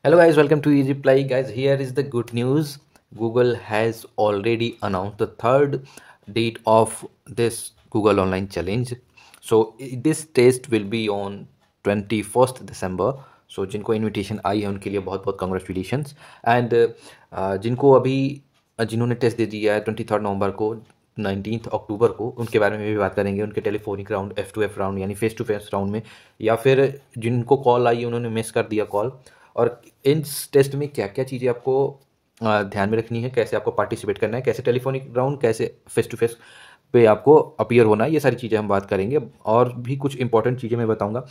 Hello guys, welcome to Easy Reply. Guys, here is the good news. Google has already announced the third date of this Google Online Challenge. So this test will be on 21st December. So जिनको invitation आई है उनके लिए बहुत बहुत congratulations and जिनको अभी जिन्होंने test दे दिया है 23 नवंबर को 19 अक्टूबर को उनके बारे में भी बात करेंगे। उनके टेलीफोनिक राउंड F2F राउंड यानी फेस टू फेस राउंड में, या फिर जिनको कॉल आई उन्होंने मिस कर दिया कॉल, और इस टेस्ट में क्या क्या चीज़ें आपको ध्यान में रखनी है, कैसे आपको पार्टिसिपेट करना है, कैसे टेलीफोनिक राउंड, कैसे फेस टू फेस पे आपको अपीयर होना है, ये सारी चीज़ें हम बात करेंगे। और भी कुछ इंपॉर्टेंट चीज़ें मैं बताऊंगा।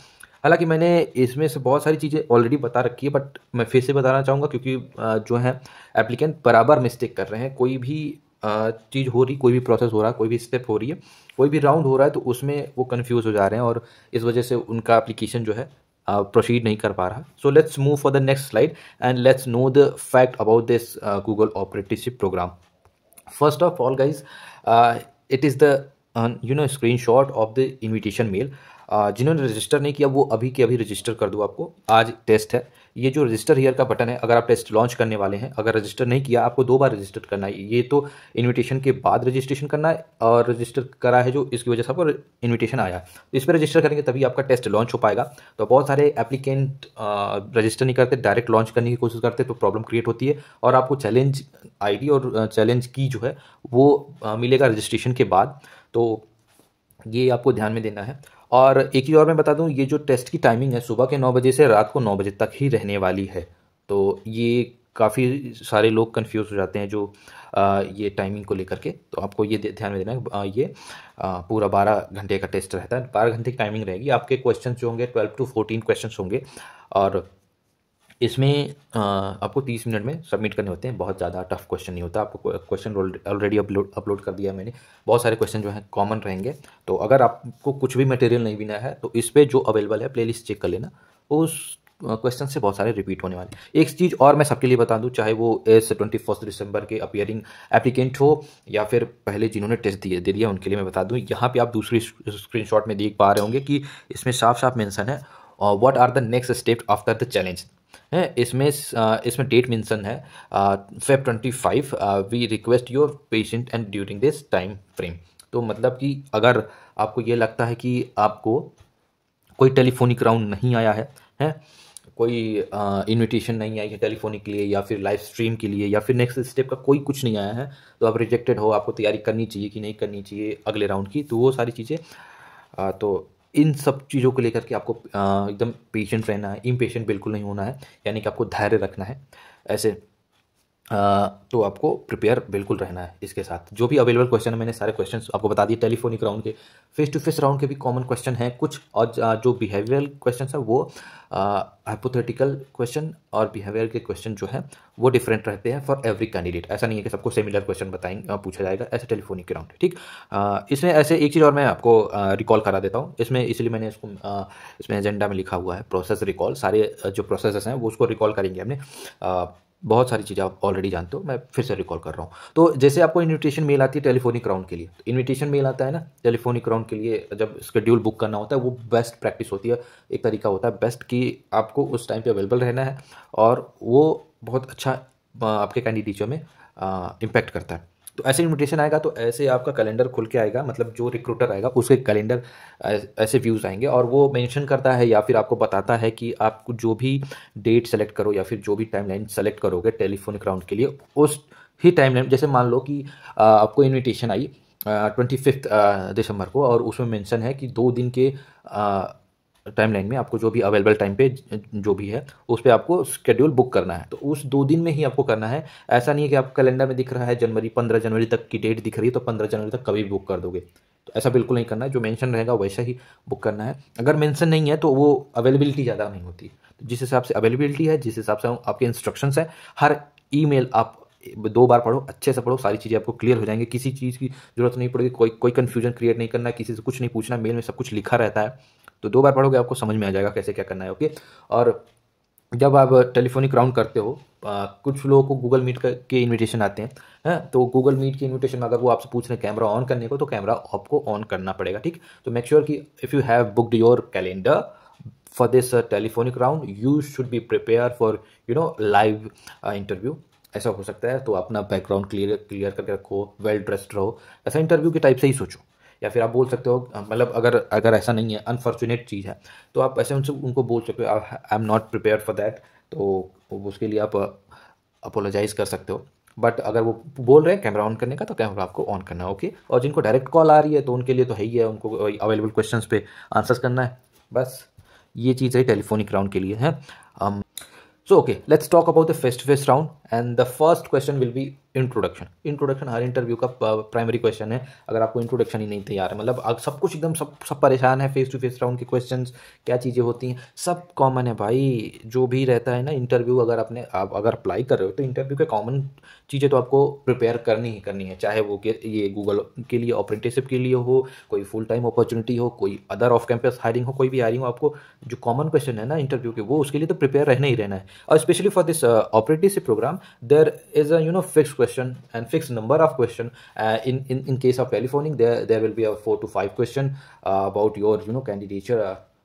हालांकि मैंने इसमें से बहुत सारी चीज़ें ऑलरेडी बता रखी है, बट मैं फिर से बताना चाहूँगा क्योंकि जो है एप्लीकेंट बराबर मिस्टेक कर रहे हैं। कोई भी चीज़ हो रही, कोई भी प्रोसेस हो रहा है, कोई भी स्टेप हो रही है, कोई भी राउंड हो रहा है, तो उसमें वो कन्फ्यूज़ हो जा रहे हैं और इस वजह से उनका एप्लीकेशन जो है प्रोसीड नहीं कर पा रहा। So let's move for the next slide and let's know the fact about this Google operativeship programme. First of all guys, it is the screenshot of the invitation mail. जिन्होंने register नहीं किया वो अभी के अभी रजिस्टर कर दो। आपको आज टेस्ट है, ये जो रजिस्टर हियर का बटन है, अगर आप टेस्ट लॉन्च करने वाले हैं, अगर रजिस्टर नहीं किया आपको 2 बार रजिस्टर करना है। ये तो इनविटेशन के बाद रजिस्ट्रेशन करना है और रजिस्टर करा है जो इसकी वजह से आपको इनविटेशन आया, तो इस पर रजिस्टर करेंगे तभी आपका टेस्ट लॉन्च हो पाएगा। तो बहुत सारे एप्लीकेंट रजिस्टर नहीं करते, डायरेक्ट लॉन्च करने की कोशिश करते, तो प्रॉब्लम क्रिएट होती है और आपको चैलेंज आईडी और चैलेंज की जो है वो मिलेगा रजिस्ट्रेशन के बाद। तो ये आपको ध्यान में देना है। और एक चीज़ और मैं बता दूं, ये जो टेस्ट की टाइमिंग है सुबह के 9 बजे से रात को 9 बजे तक ही रहने वाली है। तो ये काफ़ी सारे लोग कंफ्यूज हो जाते हैं जो ये टाइमिंग को लेकर के। तो आपको ये ध्यान में देना है, ये पूरा 12 घंटे का टेस्ट रहता है। 12 घंटे की टाइमिंग रहेगी। आपके क्वेश्चन जो होंगे 12 to 14 क्वेश्चन होंगे और इसमें आपको 30 मिनट में सबमिट करने होते हैं। बहुत ज़्यादा टफ क्वेश्चन नहीं होता। आपको क्वेश्चन ऑलरेडी अपलोड कर दिया मैंने। बहुत सारे क्वेश्चन जो हैं कॉमन रहेंगे। तो अगर आपको कुछ भी मटेरियल नहीं भी है तो इस पर जो अवेलेबल है प्लेलिस्ट चेक कर लेना, उस क्वेश्चन से बहुत सारे रिपीट होने वाले। एक चीज़ और मैं सबके लिए बता दूं, चाहे वो इस 21 दिसंबर के अपियरिंग एप्लीकेंट हो या फिर पहले जिन्होंने टेस्ट दे दिया उनके लिए मैं बता दूं। यहाँ पे आप दूसरी स्क्रीनशॉट में देख पा रहे होंगे कि इसमें साफ साफ मेंशन है what are the next step after the challenge है। इसमें डेट मेंशन है Feb 25। We request your patient and during this time frame. तो मतलब कि अगर आपको ये लगता है कि आपको कोई टेलीफोनिक राउंड नहीं आया है, कोई इनविटेशन नहीं आई है टेलीफोनिक के लिए या फिर लाइव स्ट्रीम के लिए या फिर नेक्स्ट स्टेप का कोई कुछ नहीं आया है, तो आप रिजेक्टेड हो, आपको तैयारी करनी चाहिए कि नहीं करनी चाहिए अगले राउंड की, तो वो सारी चीज़ें तो इन सब चीज़ों को लेकर के आपको एकदम पेशेंट रहना है, इम्पेशेंट बिल्कुल नहीं होना है, यानी कि आपको धैर्य रखना है। ऐसे तो आपको प्रिपेयर बिल्कुल रहना है। इसके साथ जो भी अवेलेबल क्वेश्चन है मैंने सारे क्वेश्चंस आपको बता दिए। टेलीफोनिक राउंड के, फेस टू फेस राउंड के भी कॉमन क्वेश्चन हैं कुछ, और जो बिहेवियरल क्वेश्चन है वो हाइपोथेटिकल क्वेश्चन और बिहेवियर के क्वेश्चन जो है वो डिफरेंट रहते हैं फॉर एवरी कैंडिडेट। ऐसा नहीं है कि सबको सिमिलर क्वेश्चन बताएंगे पूछा जाएगा ऐसे टेलीफोनिक के राउंड। ठीक, इसमें ऐसे एक चीज़ और मैं आपको रिकॉल करा देता हूँ इसमें, इसलिए मैंने इसको इसमें एजेंडा में लिखा हुआ है प्रोसेस रिकॉल। सारे जो प्रोसेस हैं वो उसको रिकॉल करेंगे हमने। बहुत सारी चीज़ें आप ऑलरेडी जानते हो, मैं फिर से रिकॉल कर रहा हूँ। तो जैसे आपको इनविटेशन मेल आती है टेलीफोनिक राउंड के लिए, तो इनविटेशन मेल आता है ना टेलीफोनिक राउंड के लिए, जब शेड्यूल बुक करना होता है वो बेस्ट प्रैक्टिस होती है। एक तरीका होता है बेस्ट कि आपको उस टाइम पे अवेलेबल रहना है और वो बहुत अच्छा आपके कैंडिडेटों में इम्पैक्ट करता है। तो ऐसे इन्विटेशन आएगा तो ऐसे आपका कैलेंडर खुल के आएगा, मतलब जो रिक्रूटर आएगा उसके कैलेंडर ऐसे व्यूज़ आएंगे और वो मेंशन करता है या फिर आपको बताता है कि आप जो भी डेट सेलेक्ट करो या फिर जो भी टाइमलाइन सेलेक्ट करोगे टेलीफोनिक राउंड के लिए, उस ही टाइमलाइन, जैसे मान लो कि आपको इन्विटेशन आई 25 दिसंबर को और उसमें मेंशन है कि 2 दिन के टाइमलाइन में आपको जो भी अवेलेबल टाइम पे जो भी है उस पर आपको शेड्यूल बुक करना है, तो उस 2 दिन में ही आपको करना है। ऐसा नहीं है कि आप कैलेंडर में दिख रहा है जनवरी 15 जनवरी तक की डेट दिख रही है तो 15 जनवरी तक कभी भी बुक कर दोगे, तो ऐसा बिल्कुल नहीं करना है। जो मेंशन रहेगा वैसा ही बुक करना है। अगर मेंशन नहीं है तो वो अवेलेबिलिटी ज़्यादा नहीं होती। तो जिस हिसाब से अवेलेबिलिटी है, जिस हिसाब से आपके इंस्ट्रक्शंस है, हर ईमेल आप 2 बार पढ़ो, अच्छे से पढ़ो, सारी चीज़ें आपको क्लियर हो जाएंगी। किसी चीज़ की जरूरत नहीं पड़ेगी, कोई कन्फ्यूजन क्रिएट नहीं करना है, किसी से कुछ नहीं पूछना, मेल में सब कुछ लिखा रहता है। तो 2 बार पढ़ोगे आपको समझ में आ जाएगा कैसे क्या करना है। ओके, और जब आप टेलीफोनिक राउंड करते हो, कुछ लोगों को गूगल मीट के इनविटेशन आते हैं, तो गूगल मीट के इनविटेशन में अगर वो आपसे पूछ रहे हैं कैमरा ऑन करने को, तो कैमरा आपको ऑन करना पड़ेगा। ठीक, तो मेक श्योर कि if you have booked your calendar for this telephonic round you should be prepared for live interview। ऐसा हो सकता है, तो अपना बैकग्राउंड क्लियर करके रखो, वेल ड्रेस्ड रहो, ऐसा इंटरव्यू के टाइप से ही सोचो। या फिर आप बोल सकते हो, मतलब अगर ऐसा नहीं है, अनफॉर्चुनेट चीज़ है, तो आप ऐसे उनको बोल सकते हो I am not prepare for that, तो उसके लिए आप अपोलोजाइज़ कर सकते हो। बट अगर वो बोल रहे हैं कैमरा ऑन करने का, तो कैमरा आपको ऑन करना है, ओके। और जिनको डायरेक्ट कॉल आ रही है तो उनके लिए तो है ही है, उनको अवेलेबल क्वेश्चंस पे आंसर्स करना है, बस ये चीज़ है टेलीफोनिक राउंड के लिए है। So okay, let's talk about the face-to-face round, and the first question will be introduction her interview का प्राइमरी क्वेश्चन है। अगर आपको इंट्रोडक्शन ही नहीं तैयार है, मतलब सब कुछ एकदम सब परेशान है, फेस टू फेस राउंड के क्वेश्चंस क्या चीज़ें होती हैं सब कॉमन है भाई। जो भी रहता है ना इंटरव्यू, आप अगर अप्लाई कर रहे हो तो इंटरव्यू के कॉमन चीज़ें तो आपको प्रिपेयर करनी ही करनी है, चाहे वो ये गूगल के लिए अप्रेंटिसशिप के लिए हो, कोई फुल टाइम अपॉर्चुनिटी हो, कोई अदर ऑफ कैंपस हायरिंग हो, कोई भी हायरिंग हो, आपको जो कॉमन क्वेश्चन है ना इंटरव्यू के, वो उसके लिए तो प्रिपेयर रहना ही रहना है। और specially for this apprenticeship programme there is a fix question and fixed number of question. In case of telephoning, there will be a 4 to 5 question about your candidature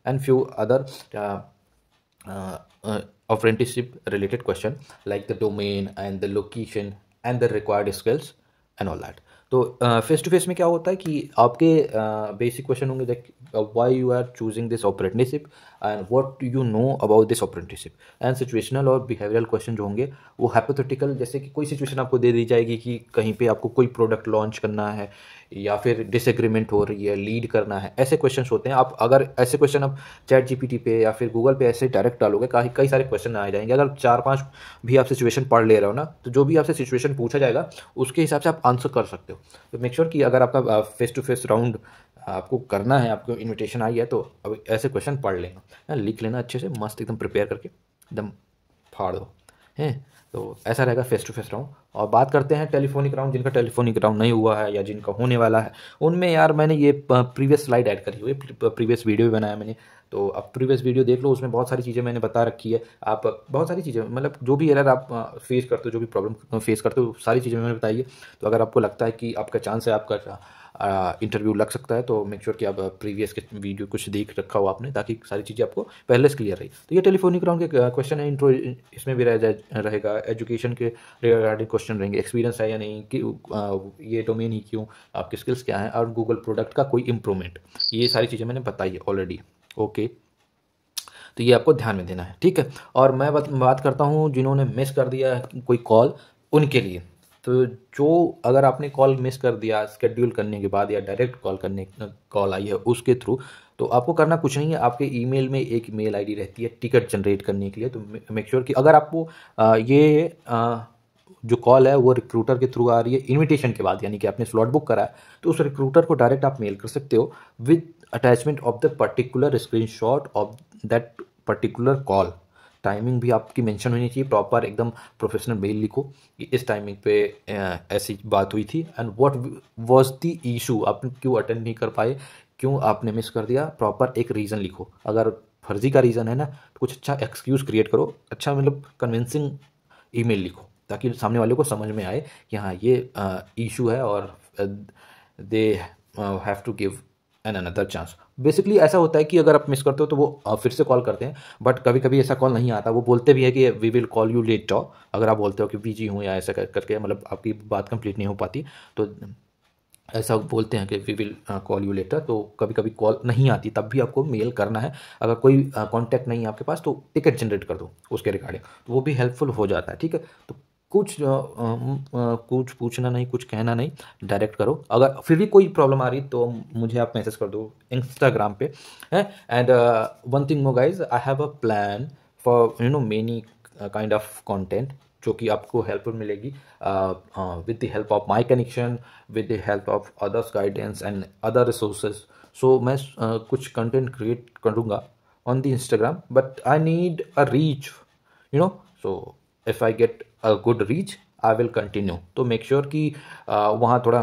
and few other apprenticeship related question like the domain and the location and the required skills and all that. तो face to face में क्या होता है कि आपके basic question होंगे like why you are choosing this apprenticeship and what you know about this apprenticeship, and situational और behavioural question जो होंगे वो हाइपोथेटिकल, जैसे कि कोई सिचुएशन आपको दे दी जाएगी कि कहीं पे आपको कोई प्रोडक्ट लॉन्च करना है या फिर डिसएग्रीमेंट हो रही है, लीड करना है, ऐसे क्वेश्चंस होते हैं। आप अगर ऐसे क्वेश्चन आप चैट जीपीटी पे या फिर गूगल पे ऐसे डायरेक्ट डालोगे, कई सारे क्वेश्चन आ जाएंगे। अगर 4-5 भी आप सिचुएशन पढ़ ले रहे हो ना, तो जो भी आपसे सिचुएशन पूछा जाएगा उसके हिसाब से आप आंसर कर सकते हो। तो मेक श्योर कि अगर आपका फेस टू फेस राउंड आपको करना है, आपको इन्विटेशन आई है, तो अब ऐसे क्वेश्चन पढ़ लेना, लिख लेना अच्छे से, मस्त एकदम प्रिपेयर करके एकदम फाड़ दो हैं। तो ऐसा रहेगा फेस टू फेस राउंड। और बात करते हैं टेलीफोनिक राउंड, जिनका टेलीफोनिक राउंड नहीं हुआ है या जिनका होने वाला है, उनमें यार मैंने ये प्रीवियस स्लाइड ऐड करी हुई है, प्रीवियस वीडियो भी बनाया मैंने, तो अब प्रीवियस वीडियो देख लो, उसमें बहुत सारी चीज़ें मैंने बता रखी है। आप बहुत सारी चीज़ें, मतलब जो भी एरर आप फेस करते हो, जो भी प्रॉब्लम फेस करते हो, सारी चीज़ें मैंने बताई है। तो अगर आपको लगता है कि आपका चांस है, आपका इंटरव्यू लग सकता है, तो मेक श्योर कि आप प्रीवियस के वीडियो कुछ देख रखा हो आपने, ताकि सारी चीज़ें आपको पहले से क्लियर रही। तो ये टेलीफोनिक राउंड के क्वेश्चन है, इंट्रो इसमें भी रहेगा, एजुकेशन के रिगार्डिंग क्वेश्चन रहेंगे, एक्सपीरियंस है या नहीं, कि ये डोमेन ही क्यों, आपकी स्किल्स क्या हैं, और गूगल प्रोडक्ट का कोई इम्प्रूवमेंट, ये सारी चीज़ें मैंने बताई है ऑलरेडी, ओके। तो ये आपको ध्यान में देना है, ठीक है। और मैं बात करता हूँ जिन्होंने मिस कर दिया कोई कॉल, उनके लिए। तो जो अगर आपने कॉल मिस कर दिया स्केड्यूल करने के बाद, या डायरेक्ट कॉल आई है उसके थ्रू, तो आपको करना कुछ नहीं है। आपके ईमेल में एक मेल आईडी रहती है टिकट जनरेट करने के लिए। तो मेक श्योर कि अगर आपको जो कॉल है वो रिक्रूटर के थ्रू आ रही है इनविटेशन के बाद, यानी कि आपने स्लॉट बुक करा है, तो उस रिक्रूटर को डायरेक्ट आप मेल कर सकते हो with attachment of the particular screenshot of that particular call. Timing भी आपकी मेंशन होनी चाहिए, प्रॉपर एकदम प्रोफेशनल मेल लिखो कि इस टाइमिंग पे ऐसी बात हुई थी, and what was the issue, आप क्यों अटेंड नहीं कर पाए, क्यों आपने मिस कर दिया, प्रॉपर एक रीज़न लिखो। अगर फर्जी का रीज़न है ना, तो कुछ अच्छा एक्सक्यूज़ क्रिएट करो, अच्छा मतलब कन्विंसिंग ईमेल लिखो, ताकि सामने वाले को समझ में आए कि हाँ ये इशू है, और they have to give an another chance. Basically ऐसा होता है कि अगर आप मिस करते हो तो वो फिर से कॉल करते हैं, बट कभी कभी ऐसा कॉल नहीं आता, वो बोलते भी है कि we will call you later. अगर आप बोलते हो कि बिजी हूँ या ऐसा करके, मतलब आपकी बात कंप्लीट नहीं हो पाती, तो ऐसा बोलते हैं कि we will call you later. तो कभी कभी कॉल नहीं आती, तब भी आपको मेल करना है। अगर कोई कांटेक्ट नहीं है आपके पास, तो टिकट जनरेट कर दो उसके रिगार्डिंग, तो वो भी हेल्पफुल हो जाता है, ठीक है। तो कुछ पूछना नहीं, कुछ कहना नहीं, डायरेक्ट करो। अगर फिर भी कोई प्रॉब्लम आ रही तो मुझे आप मैसेज कर दो इंस्टाग्राम पे है। And one thing more guys, I have a plan for many kind of content, जो कि आपको हेल्पफुल मिलेगी with the help of my connection, with the help of others guidance and other resources. So मैं कुछ content create करूँगा on the Instagram, but I need a reach, so if I get a good reach I will continue. तो make sure कि वहाँ थोड़ा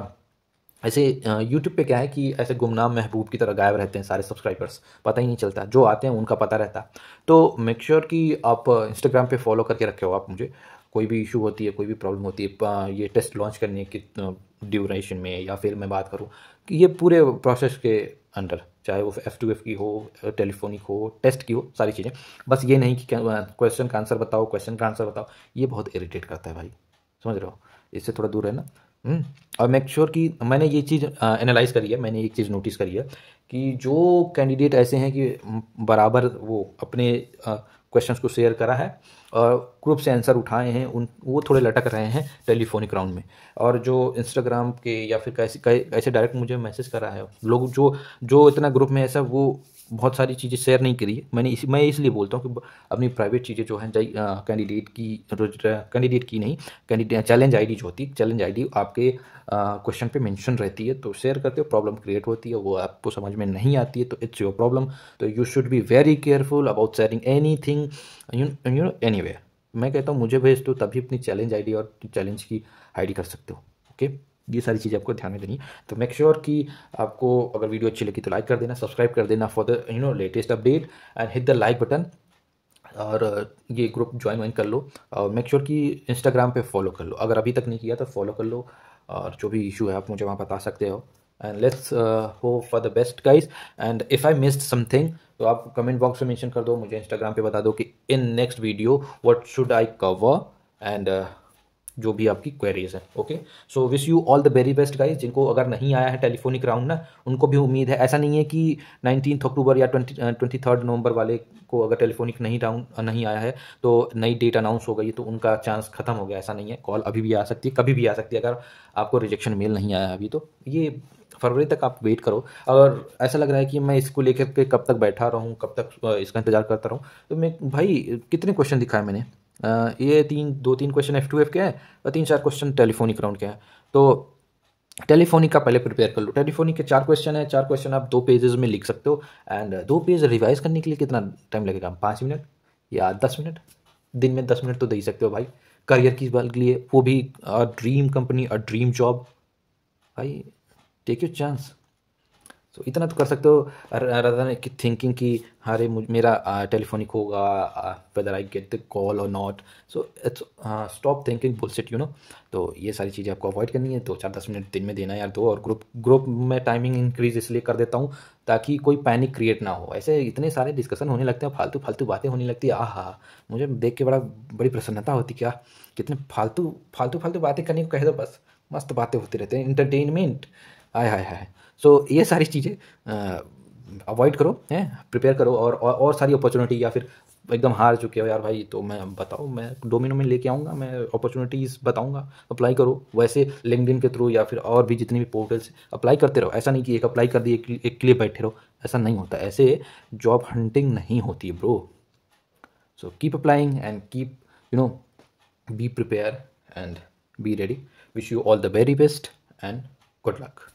ऐसे YouTube पे क्या है कि ऐसे गुमनाम महबूब की तरह गायब रहते हैं सारे सब्सक्राइबर्स, पता ही नहीं चलता, जो आते हैं उनका पता रहता है। तो मेक श्योर कि आप इंस्टाग्राम पे फॉलो करके रखे हो आप मुझे। कोई भी इशू होती है, कोई भी प्रॉब्लम होती है ये टेस्ट लॉन्च करने की ड्यूरेशन में, या फिर मैं बात करूँ कि ये पूरे प्रोसेस के अंडर, चाहे वो F2F की हो, टेलीफोनिक हो, टेस्ट की हो, सारी चीज़ें। बस ये नहीं कि क्वेश्चन का आंसर बताओ, क्वेश्चन का आंसर बताओ, ये बहुत इरिटेट करता है भाई, समझ रहे हो, इससे थोड़ा दूर है ना। और मेक श्योर कि मैंने ये चीज़ एनालाइज करी है, मैंने एक चीज़ नोटिस करी है कि जो कैंडिडेट ऐसे हैं कि बराबर वो अपने क्वेश्चंस को शेयर करा है और ग्रुप से आंसर उठाए हैं, उन वो थोड़े लटक रहे हैं टेलीफोनिक राउंड में। और जो इंस्टाग्राम के या फिर कैसे डायरेक्ट मुझे मैसेज करा है लोग, जो जो इतना ग्रुप में ऐसा, वो बहुत सारी चीज़ें शेयर नहीं करी है। मैं इसलिए बोलता हूँ कि अपनी प्राइवेट चीज़ें जो हैं, कैंडिडेट की नहीं, कैंडिडेट चैलेंज आईडी जो होती है, चैलेंज आईडी आपके क्वेश्चन पे मेंशन रहती है, तो शेयर करते हो, प्रॉब्लम क्रिएट होती है, वो आपको समझ में नहीं आती है तो इट्स योर प्रॉब्लम। तो you should be very careful about sharing any thing you know anywhere. मैं कहता हूँ मुझे भेज दो, तभी अपनी चैलेंज आईडी और चैलेंज की आईडी कर सकते हो। ओके, ये सारी चीज़ें आपको ध्यान में देनी है। तो मेक श्योर कि आपको अगर वीडियो अच्छी लगी तो लाइक कर देना, सब्सक्राइब कर देना for the latest update, and hit the like button. और ये ग्रुप ज्वाइन कर लो, और मेक श्योर कि इंस्टाग्राम पे फॉलो कर लो, अगर अभी तक नहीं किया तो फॉलो कर लो, और जो भी इशू है आप मुझे वहाँ बता सकते हो। And let's hope for the best guys. And if I missed something तो आप कमेंट बॉक्स में मेंशन कर दो, मुझे इंस्टाग्राम पे बता दो कि in next video what should I cover, and जो भी आपकी क्वेरीज है। Okay, so wish you all the very best guys. जिनको अगर नहीं आया है टेलीफोनिक राउंड ना, उनको भी उम्मीद है। ऐसा नहीं है कि 19 अक्टूबर या 23 नवंबर वाले को अगर टेलीफोनिक नहीं आया है तो नई डेट अनाउंस हो गई तो उनका चांस खत्म हो गया, ऐसा नहीं है। कॉल अभी भी आ सकती है, कभी भी आ सकती है। अगर आपको रिजेक्शन मेल नहीं आया अभी तो ये फरवरी तक आप वेट करो। अगर ऐसा लग रहा है कि मैं इसको लेकर के कब तक बैठा रहूँ, कब तक इसका इंतजार करता रहूँ, तो मैं भाई कितने क्वेश्चन दिखाए मैंने, ये दो तीन क्वेश्चन F2F के हैं और 3-4 क्वेश्चन टेलीफोनिक राउंड के हैं। तो टेलीफोनिक का पहले प्रिपेयर कर लो। टेलीफोनिक के 4 क्वेश्चन है, 4 क्वेश्चन आप 2 पेजेस में लिख सकते हो। एंड 2 पेज रिवाइज करने के लिए कितना टाइम लगेगा? 5 मिनट या 10 मिनट, दिन में 10 मिनट तो दे ही सकते हो भाई। करियर की बात के लिए, वो भी ड्रीम कंपनी, ड्रीम जॉब, भाई टेक योर चांस। तो इतना तो कर सकते हो, रादर कि थिंकिंग कि अरे मेरा टेलीफोनिक होगा, whether I get the call or not. So it's stop thinking bullshit, you know. तो ये सारी चीज़ें आपको अवॉइड करनी है। 2-4-10 मिनट दिन में देना यार, दो। और ग्रुप में टाइमिंग इंक्रीज इसलिए कर देता हूँ ताकि कोई पैनिक क्रिएट ना हो। ऐसे इतने सारे डिस्कशन होने लगते हैं, फालतू फालतू बातें होने लगती है, आहा मुझे देख के बड़ी प्रसन्नता होती। क्या कितने फालतू फालतू फालतू बातें करने को कह दो, बस मस्त बातें होती रहती हैं, इंटरटेनमेंट। हाय हाय हाय। सो ये सारी चीज़ें अवॉइड करो, हैं, प्रिपेयर करो। और सारी अपॉर्चुनिटी, या फिर एकदम हार चुके हो यार भाई, तो मैं बताओ, मैं डोमिनो में लेके आऊँगा, मैं अपॉर्चुनिटीज़ बताऊँगा, अप्लाई करो। वैसे लिंक्डइन के थ्रू या फिर और भी जितनी भी पोर्टल्स, अप्लाई करते रहो। ऐसा नहीं कि एक अप्लाई कर दिए एक के लिए बैठे रहो, ऐसा नहीं होता। ऐसे जॉब हंटिंग नहीं होती है bro. So keep applying and keep be prepare and be ready. Wish you all the very best and good luck.